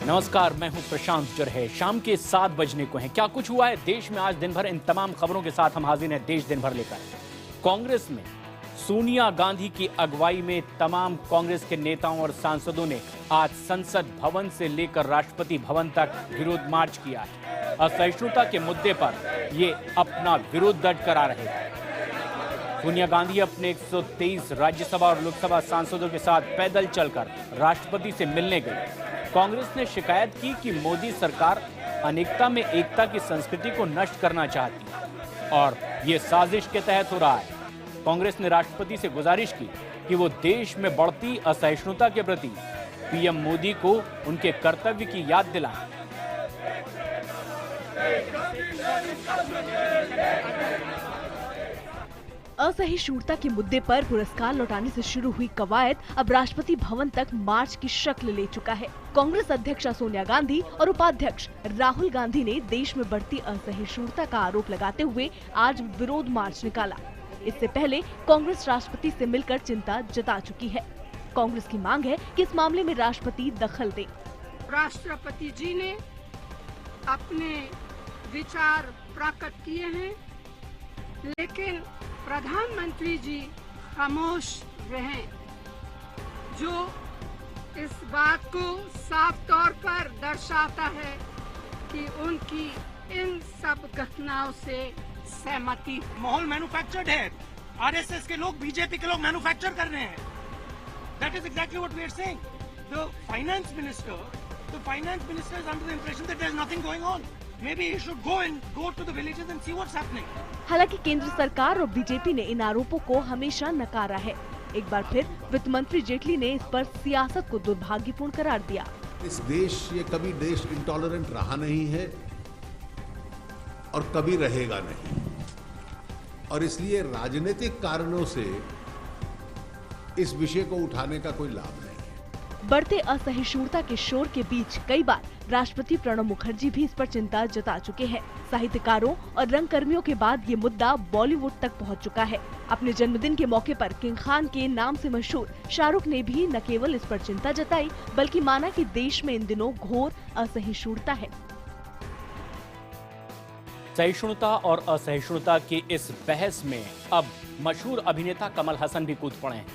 नमस्कार, मैं हूं प्रशांत जरहे। शाम के 7 बजने को हैं। क्या कुछ हुआ है देश में आज दिन भर, इन तमाम खबरों के साथ हम हाजिर हैं देश दिन भर लेकर। कांग्रेस में सोनिया गांधी की अगुवाई में तमाम कांग्रेस के नेताओं और सांसदों ने आज संसद भवन से लेकर राष्ट्रपति भवन तक विरोध मार्च किया है। असहिष्णुता के मुद्दे पर ये अपना विरोध दर्ज करा रहे हैं। सोनिया गांधी अपने 123 राज्यसभा और लोकसभा सांसदों के साथ पैदल चलकर राष्ट्रपति से मिलने गई। कांग्रेस ने शिकायत की कि मोदी सरकार अनेकता में एकता की संस्कृति को नष्ट करना चाहती है और ये साजिश के तहत हो रहा है। कांग्रेस ने राष्ट्रपति से गुजारिश की कि वो देश में बढ़ती असहिष्णुता के प्रति पीएम मोदी को उनके कर्तव्य की याद दिलाएं। असहिष्णुता के मुद्दे पर पुरस्कार लौटाने से शुरू हुई कवायद अब राष्ट्रपति भवन तक मार्च की शक्ल ले चुका है। कांग्रेस अध्यक्ष सोनिया गांधी और उपाध्यक्ष राहुल गांधी ने देश में बढ़ती असहिष्णुता का आरोप लगाते हुए आज विरोध मार्च निकाला। इससे पहले कांग्रेस राष्ट्रपति से मिलकर चिंता जता चुकी है। कांग्रेस की मांग है कि इस मामले में राष्ट्रपति दखल दें। राष्ट्रपति जी ने अपने विचार प्रकट किए हैं, लेकिन प्रधानमंत्री जी खामोश रहे, जो इस बात को साफ तौर पर दर्शाता है कि उनकी इन सब घटनाओं से सहमति। माहौल मैन्युफैक्चर्ड है, आरएसएस के लोग, बीजेपी के लोग मैन्युफैक्चर कर रहे हैं। That is exactly what we are saying. The finance minister is under the impression that there is nothing going on. Maybe he should go to the villages and see what's happening. हालांकि केंद्र सरकार और BJP ने इन आरोपों को हमेशा नकारा है। एक बार फिर वित्त मंत्री जेटली ने इस पर सियासत को दुर्भाग्यपूर्ण करार दिया। इस देश, ये कभी देश इंटॉलरेंट रहा नहीं है और कभी रहेगा नहीं, और इसलिए राजनीतिक कारणों से इस विषय को उठाने का कोई लाभ नहीं। बढ़ते असहिष्णुता के शोर के बीच कई बार राष्ट्रपति प्रणब मुखर्जी भी इस पर चिंता जता चुके हैं। साहित्यकारों और रंगकर्मियों के बाद ये मुद्दा बॉलीवुड तक पहुंच चुका है। अपने जन्मदिन के मौके पर किंग खान के नाम से मशहूर शाहरुख ने भी न केवल इस पर चिंता जताई, बल्कि माना कि देश में इन दिनों घोर असहिष्णुता है। सहिष्णुता और असहिष्णुता की इस बहस में अब मशहूर अभिनेता कमल हसन भी कूद पड़े हैं।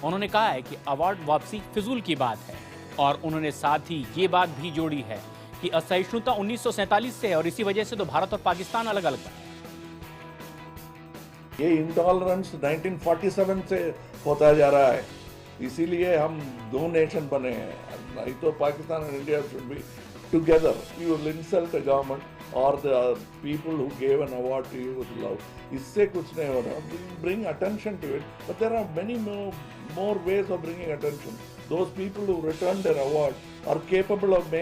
उन्होंने कहा है कि अवार्ड वापसी फिजूल की बात है और उन्होंने साथ ही ये बात भी जोड़ी है कि असहिष्णुता 1947 से है और इसी वजह से तो भारत और पाकिस्तान अलग अलग है। ये इंटॉलरेंस 1947 से होता जा रहा है, इसीलिए हम दो नेशन बने हैं। नहीं तो Pakistan and India should be together. You will insult the government और the people who gave an award to you with love. इससे कुछ नहीं हो रहा। Bring attention to it, but there are many more ways of bringing attention. Those people who returned their award are capable of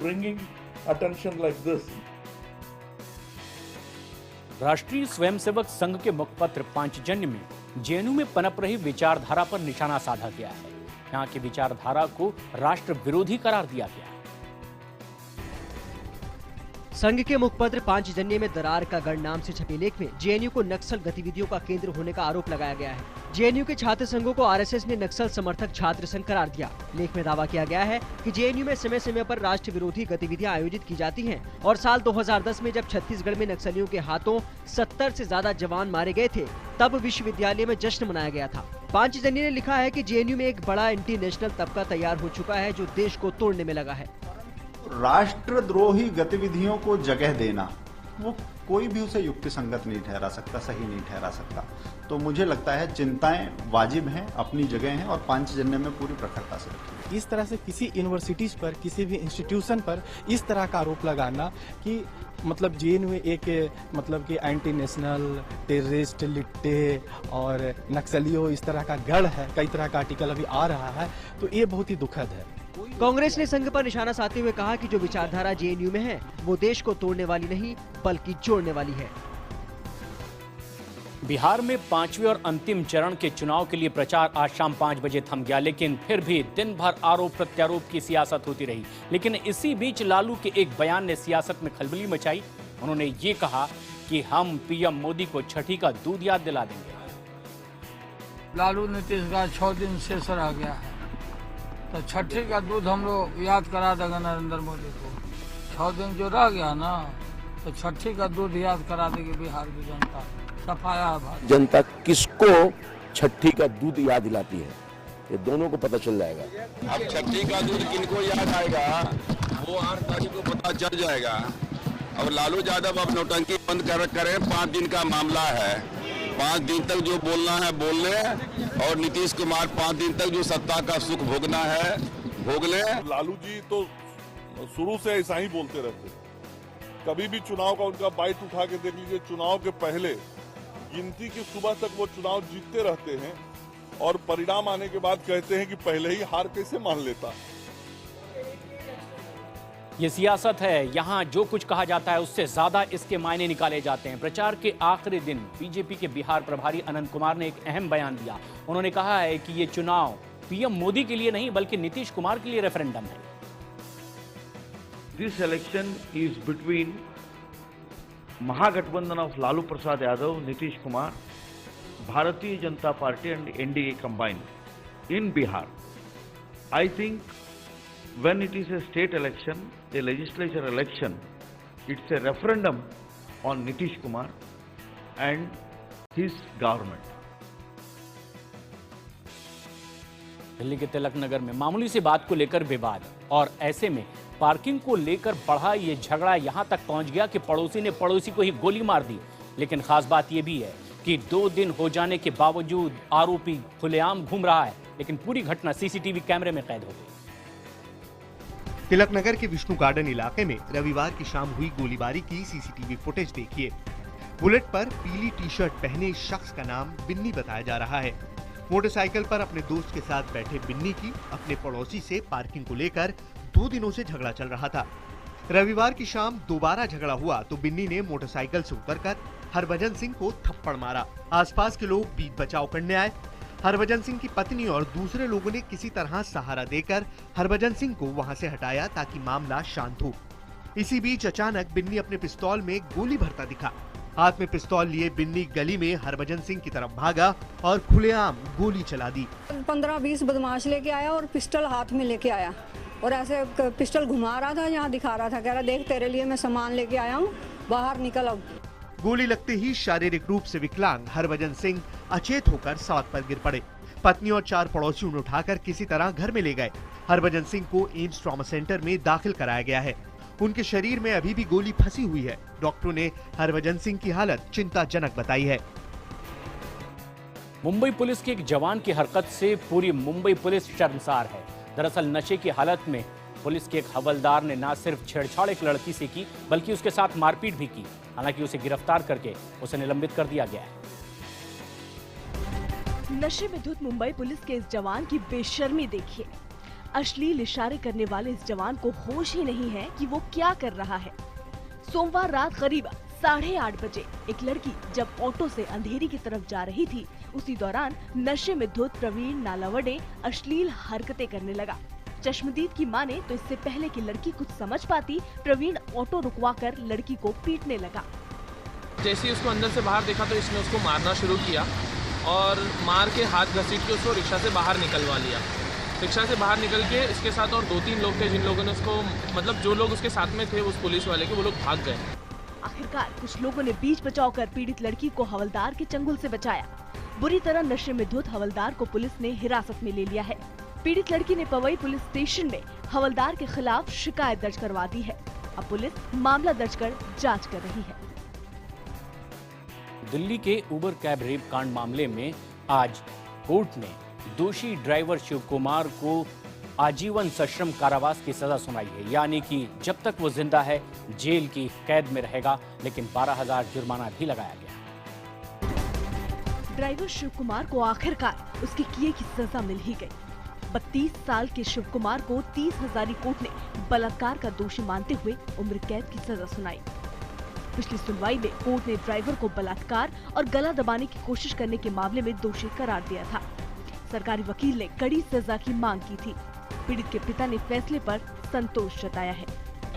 bringing attention like this. राष्ट्रीय स्वयंसेवक संघ के मुखपत्र पांचजन्य में JNU में पनप रही विचारधारा पर निशाना साधा गया है। यहाँ की विचारधारा को राष्ट्र विरोधी करार दिया गया है। संघ के मुखपत्र पांचजन्य में दरार का गढ़ नाम से छपे लेख में जेएनयू को नक्सल गतिविधियों का केंद्र होने का आरोप लगाया गया है। जेएनयू के छात्र संघों को आरएसएस ने नक्सल समर्थक छात्र संघ करार दिया। लेख में दावा किया गया है कि जेएनयू में समय समय पर राष्ट्र विरोधी गतिविधियां आयोजित की जाती हैं और साल 2010 में जब छत्तीसगढ़ में नक्सलियों के हाथों 70 से ज्यादा जवान मारे गए थे, तब विश्वविद्यालय में जश्न मनाया गया था। पांचजन्य ने लिखा है कि जेएनयू में एक बड़ा एंटी नेशनल तबका तैयार हो चुका है जो देश को तोड़ने में लगा है। राष्ट्रद्रोही गतिविधियों को जगह देना, वो कोई भी उसे युक्ति संगत नहीं ठहरा सकता, सही नहीं ठहरा सकता। तो मुझे लगता है चिंताएं वाजिब हैं, अपनी जगह हैं और पांचजन्य में पूरी प्रखरता से रखी। इस तरह से किसी यूनिवर्सिटीज पर, किसी भी इंस्टीट्यूशन पर इस तरह का आरोप लगाना कि मतलब जेएनयू एक मतलब कि एंटी नेशनल, टेररिस्ट, लिट्टे और नक्सलियों इस तरह का गढ़ है, कई तरह का आर्टिकल अभी आ रहा है, तो ये बहुत ही दुखद है। कांग्रेस ने संघ पर निशाना साधते हुए कहा कि जो विचारधारा जेएनयू में है वो देश को तोड़ने वाली नहीं बल्कि जोड़ने वाली है। बिहार में 5वें और अंतिम चरण के चुनाव के लिए प्रचार आज शाम 5 बजे थम गया, लेकिन फिर भी दिन भर आरोप प्रत्यारोप की सियासत होती रही। लेकिन इसी बीच लालू के एक बयान ने सियासत में खलबली मचाई। उन्होंने ये कहा कि हम पीएम मोदी को छठी का दूध याद दिला देंगे। लालू नीतीश का 6 दिन से सर आ गया है। तो छठी का दूध हम लोग याद करा देगा नरेंद्र मोदी को। 6 दिन जो रह गया ना, तो छठी का दूध याद करा देगी बिहार की जनता। सफाया है जनता किसको छठी का दूध याद दिलाती है, ये दोनों को पता चल जाएगा। अब छठी का दूध किनको याद आएगा वो 8 तारीख को पता चल जाएगा। अब लालू यादव अब नौटंकी बंद करें, 5 दिन का मामला है। 5 दिन तक जो बोलना है बोल लें, और नीतीश कुमार 5 दिन तक जो सत्ता का सुख भोगना है भोग लें। लालू जी तो शुरू से ऐसा ही बोलते रहते, कभी भी चुनाव का उनका बाइट उठा के देख लीजिए। चुनाव के पहले गिनती की सुबह तक वो चुनाव जीतते रहते हैं और परिणाम आने के बाद कहते हैं कि पहले ही हार कैसे मान लेता। ये सियासत है, यहाँ जो कुछ कहा जाता है उससे ज्यादा इसके मायने निकाले जाते हैं। प्रचार के आखिरी दिन बीजेपी के बिहार प्रभारी अनंत कुमार ने एक अहम बयान दिया। उन्होंने कहा है कि ये चुनाव पीएम मोदी के लिए नहीं बल्कि नीतीश कुमार के लिए रेफरेंडम है। This election is between Mahagathbandhan of Lalu Prasad Yadav, Nitish Kumar, Bharatiya Janata Party and NDA combined in Bihar. I think when it is a state election, a legislature election, it's a referendum on Nitish Kumar and his government. Delhi के तिलक नगर में मामूली सी बात को लेकर विवाद, और ऐसे में पार्किंग को लेकर बढ़ा ये झगड़ा यहां तक पहुंच गया कि पड़ोसी ने पड़ोसी को ही गोली मार दी। लेकिन खास बात यह भी है कि 2 दिन हो जाने के बावजूद आरोपी खुलेआम घूम रहा है, लेकिन पूरी घटना सीसीटीवी कैमरे में कैद हो गई। तिलक नगर के विष्णु गार्डन इलाके में रविवार की शाम हुई गोलीबारी की सीसीटीवी फुटेज देखिए। बुलेट पर पीली टी शर्ट पहने इस शख्स का नाम बिन्नी बताया जा रहा है। मोटरसाइकिल पर अपने दोस्त के साथ बैठे बिन्नी की अपने पड़ोसी से पार्किंग को लेकर 2 दिनों से झगड़ा चल रहा था। रविवार की शाम दोबारा झगड़ा हुआ तो बिन्नी ने मोटरसाइकिल से उतरकर हरभजन सिंह को थप्पड़ मारा। आसपास के लोग बीच बचाव करने आए। हरभजन सिंह की पत्नी और दूसरे लोगों ने किसी तरह सहारा देकर हरभजन सिंह को वहां से हटाया ताकि मामला शांत हो। इसी बीच अचानक बिन्नी अपने पिस्तौल में गोली भरता दिखा। हाथ में पिस्तौल लिए बिन्नी गली में हरभजन सिंह की तरफ भागा और खुलेआम गोली चला दी। 15-20 बदमाश लेके आया और पिस्टल हाथ में लेके आया और ऐसे पिस्टल घुमा रहा था, यहाँ दिखा रहा था, कह रहा देख तेरे लिए मैं सामान लेके आया हूँ, बाहर निकल अब। गोली लगते ही शारीरिक रूप से विकलांग हरभजन सिंह अचेत होकर सड़क पर गिर पड़े। पत्नी और 4 पड़ोसियों ने उठाकर किसी तरह घर में ले गए। हरभजन सिंह को एम्स ट्रॉमा सेंटर में दाखिल कराया गया है। उनके शरीर में अभी भी गोली फंसी हुई है। डॉक्टरों ने हरभजन सिंह की हालत चिंताजनक बताई है। मुंबई पुलिस के एक जवान की हरकत से पूरी मुंबई पुलिस शर्मसार है। दरअसल नशे की हालत में पुलिस के एक हवलदार ने न सिर्फ छेड़छाड़ एक लड़की से की बल्कि उसके साथ मारपीट भी की। हालांकि उसे गिरफ्तार करके उसे निलंबित कर दिया गया है। नशे में धुत मुंबई पुलिस के इस जवान की बेशर्मी देखिए। अश्लील इशारे करने वाले इस जवान को होश ही नहीं है कि वो क्या कर रहा है। सोमवार रात करीब 8:30 बजे एक लड़की जब ऑटो से अंधेरी की तरफ जा रही थी, उसी दौरान नशे में धुत प्रवीण नालावडे अश्लील हरकतें करने लगा। चश्मदीद की माने तो इससे पहले कि लड़की कुछ समझ पाती, प्रवीण ऑटो रुकवाकर लड़की को पीटने लगा। जैसे ही उसको अंदर से बाहर देखा तो इसने उसको मारना शुरू किया और मार के हाथ घसीट के उसको रिक्शा से बाहर निकलवा लिया। रिक्शा से बाहर निकल के इसके साथ और 2-3 लोग थे जिन लोगों ने उसको, मतलब जो लोग उसके साथ में थे उस पुलिस वाले के, वो लोग भाग गए। आखिरकार कुछ लोगों ने बीच बचाव कर पीड़ित लड़की को हवलदार के चंगुल से बचाया। बुरी तरह नशे में धुत हवलदार को पुलिस ने हिरासत में ले लिया है। पीड़ित लड़की ने पवई पुलिस स्टेशन में हवलदार के खिलाफ शिकायत दर्ज करवा दी है। अब पुलिस मामला दर्ज कर जांच कर रही है। दिल्ली के उबर कैब रेप कांड मामले में आज कोर्ट ने दोषी ड्राइवर शिव कुमार को आजीवन सश्रम कारावास की सजा सुनाई है। यानी कि जब तक वो जिंदा है जेल की कैद में रहेगा, लेकिन 12,000 जुर्माना भी लगाया गया। ड्राइवर शिव कुमार को आखिरकार उसके किए की सजा मिल ही गई। 32 साल के शिव कुमार को 30,000 कोर्ट ने बलात्कार का दोषी मानते हुए उम्र कैद की सजा सुनाई। पिछली सुनवाई में कोर्ट ने ड्राइवर को बलात्कार और गला दबाने की कोशिश करने के मामले में दोषी करार दिया था। सरकारी वकील ने कड़ी सजा की मांग की थी। पीड़ित के पिता ने फैसले पर संतोष जताया है।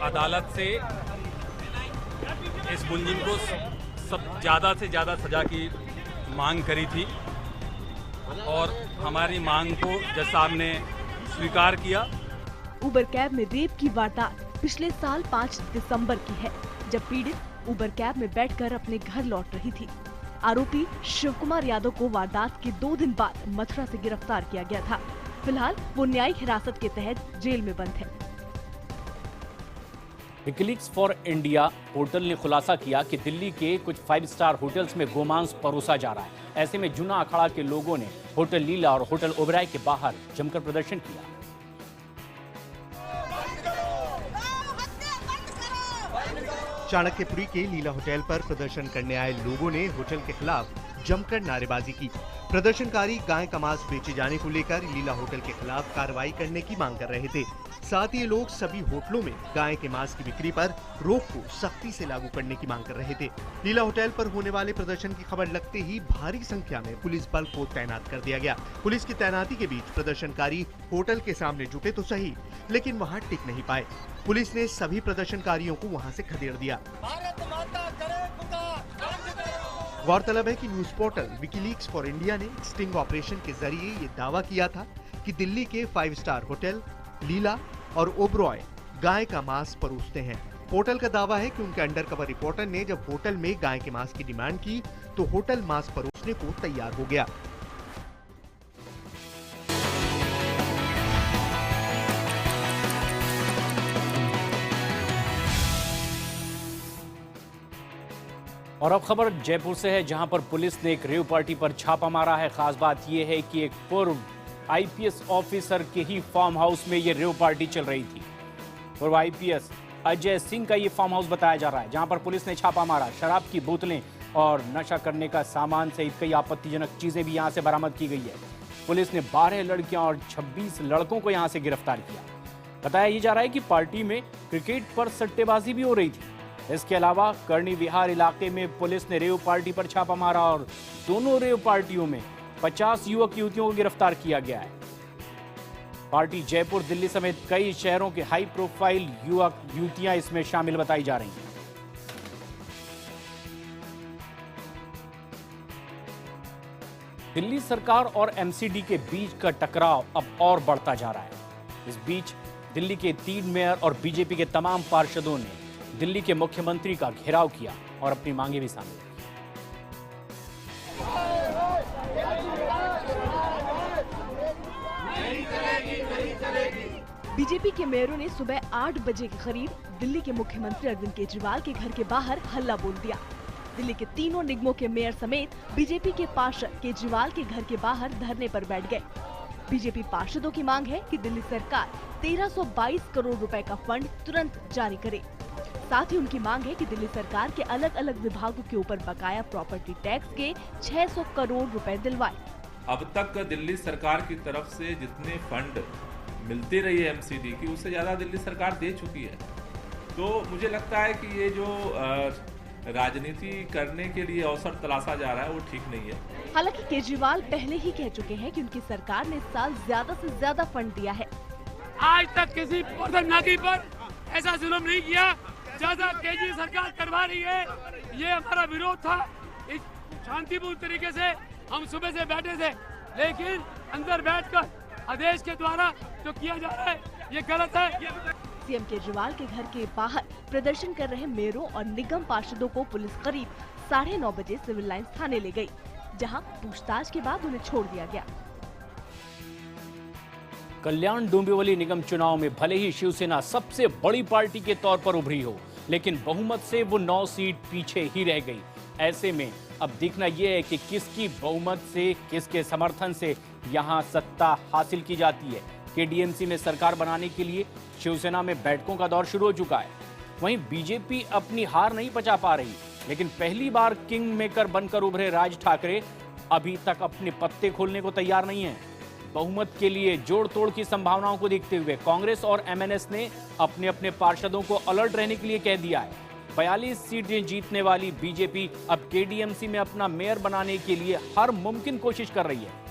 अदालत से इस मुलजिम को ज्यादा से ज्यादा सजा की मांग करी थी और हमारी मांग को जज साहब ने स्वीकार किया। उबर कैब में रेप की वारदात पिछले साल 5 दिसंबर की है, जब पीड़ित उबर कैब में बैठकर अपने घर लौट रही थी। आरोपी शिव कुमार यादव को वारदात के 2 दिन बाद मथुरा से गिरफ्तार किया गया था। फिलहाल वो न्यायिक हिरासत के तहत जेल में बंद है। विकिलीक्स फॉर इंडिया पोर्टल ने खुलासा किया कि दिल्ली के कुछ 5 स्टार होटल्स में गोमांस परोसा जा रहा है। ऐसे में जुना अखाड़ा के लोगों ने होटल लीला और होटल ओबराय के बाहर जमकर प्रदर्शन किया। चाणक्यपुरी के लीला होटल पर प्रदर्शन करने आए लोगों ने होटल के खिलाफ जमकर नारेबाजी की। प्रदर्शनकारी गाय का मांस बेचे जाने को लेकर लीला होटल के खिलाफ कार्रवाई करने की मांग कर रहे थे। साथ ही ये लोग सभी होटलों में गाय के मांस की बिक्री पर रोक को सख्ती से लागू करने की मांग कर रहे थे। लीला होटल पर होने वाले प्रदर्शन की खबर लगते ही भारी संख्या में पुलिस बल को तैनात कर दिया गया। पुलिस की तैनाती के बीच प्रदर्शनकारी होटल के सामने जुटे तो सही, लेकिन वहाँ टिक नहीं पाए। पुलिस ने सभी प्रदर्शनकारियों को वहाँ से खदेड़ दिया। गौरतलब है कि news portal WikiLeaks for India ने स्टिंग ऑपरेशन के जरिए ये दावा किया था कि दिल्ली के 5 स्टार होटल लीला और ओबरॉय गाय का मांस परोसते हैं। पोर्टल का दावा है कि उनके अंडरकवर रिपोर्टर ने जब होटल में गाय के मांस की डिमांड की तो होटल मांस परोसने को तैयार हो गया। और अब खबर जयपुर से है, जहां पर पुलिस ने एक रेव पार्टी पर छापा मारा है। खास बात यह है कि एक पूर्व आईपीएस ऑफिसर के ही फार्म हाउस में ये रेव पार्टी चल रही थी। पूर्व आईपीएस अजय सिंह का ये फार्म हाउस बताया जा रहा है, जहां पर पुलिस ने छापा मारा। शराब की बोतलें और नशा करने का सामान सहित कई आपत्तिजनक चीजें भी यहां से बरामद की गई है। पुलिस ने 12 लड़कियां और 26 लड़कों को यहां से गिरफ्तार किया। बताया जा रहा है कि पार्टी में क्रिकेट पर सट्टेबाजी भी हो रही थी। इसके अलावा करणी विहार इलाके में पुलिस ने रेव पार्टी पर छापा मारा और दोनों रेव पार्टियों में 50 युवक युवतियों को गिरफ्तार किया गया है। पार्टी जयपुर, दिल्ली समेत कई शहरों के हाई प्रोफाइल युवक युवतियां इसमें शामिल बताई जा रही हैं। दिल्ली सरकार और एमसीडी के बीच का टकराव अब और बढ़ता जा रहा है। इस बीच दिल्ली के 3 मेयर और बीजेपी के तमाम पार्षदों ने दिल्ली के मुख्यमंत्री का घेराव किया और अपनी मांगे भी सामने रखी। बीजेपी के मेयरों ने सुबह 8 बजे के करीब दिल्ली के मुख्यमंत्री अरविंद केजरीवाल के घर के बाहर हल्ला बोल दिया। दिल्ली के तीनों निगमों के मेयर समेत बीजेपी के पार्षद केजरीवाल के घर के बाहर धरने पर बैठ गए। बीजेपी पार्षदों की मांग है कि दिल्ली सरकार 1322 करोड़ रुपए का फंड तुरंत जारी करे। साथ ही उनकी मांग है कि दिल्ली सरकार के अलग अलग विभागों के ऊपर बकाया प्रॉपर्टी टैक्स के 600 करोड़ रुपए दिलवाए। अब तक दिल्ली सरकार की तरफ से जितने फंड मिलते रही है एमसीडी की, उससे ज्यादा दिल्ली सरकार दे चुकी है। तो मुझे लगता है कि ये जो राजनीति करने के लिए अवसर तलाशा जा रहा है वो ठीक नहीं है। हालांकि केजरीवाल पहले ही कह चुके हैं कि उनकी सरकार ने इस साल ज्यादा से ज्यादा फंड दिया है। आज तक किसी नागरिक पर ऐसा जुल्म नहीं किया जैसा केजरी सरकार करवा रही है। ये हमारा विरोध था। इस शांतिपूर्ण तरीके से हम सुबह से बैठे थे, लेकिन अंदर बैठकर आदेश के द्वारा जो किया जा रहा है ये गलत है। सीएम केजरीवाल के घर के बाहर प्रदर्शन कर रहे मेयरों और निगम पार्षदों को पुलिस करीब 9:30 बजे सिविल लाइंस थाने ले गई, जहां पूछताछ के बाद उन्हें छोड़ दिया गया। कल्याण डोंबिवली निगम चुनाव में भले ही शिवसेना सबसे बड़ी पार्टी के तौर पर उभरी हो, लेकिन बहुमत से वो 9 सीट पीछे ही रह गई। ऐसे में अब देखना यह है कि किसकी बहुमत से, किसके समर्थन से यहां सत्ता हासिल की जाती है। केडीएमसी में सरकार बनाने के लिए शिवसेना में बैठकों का दौर शुरू हो चुका है। वहीं बीजेपी अपनी हार नहीं पचा पा रही, लेकिन पहली बार किंग मेकर बनकर उभरे राज ठाकरे अभी तक अपने पत्ते खोलने को तैयार नहीं है। बहुमत के लिए जोड़ तोड़ की संभावनाओं को देखते हुए कांग्रेस और एमएनएस ने अपने अपने पार्षदों को अलर्ट रहने के लिए कह दिया है। 42 सीटें जीतने वाली बीजेपी अब केडीएमसी में अपना मेयर बनाने के लिए हर मुमकिन कोशिश कर रही है।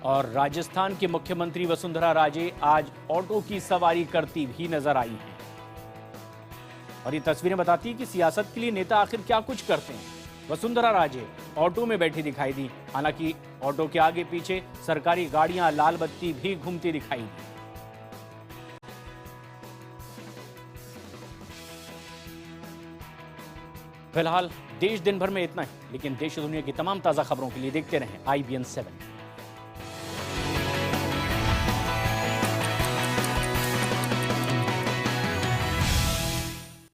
और राजस्थान के मुख्यमंत्री वसुंधरा राजे आज ऑटो की सवारी करती भी नजर आई हैं। और ये तस्वीरें बताती हैं कि सियासत के लिए नेता आखिर क्या कुछ करते हैं। वसुंधरा राजे ऑटो में बैठी दिखाई दी। हालांकि ऑटो के आगे पीछे सरकारी गाड़ियां लाल बत्ती भी घूमती दिखाई दी। फिलहाल देश दिन भर में इतना ही, लेकिन देश दुनिया की तमाम ताजा खबरों के लिए देखते रहें IBN 7।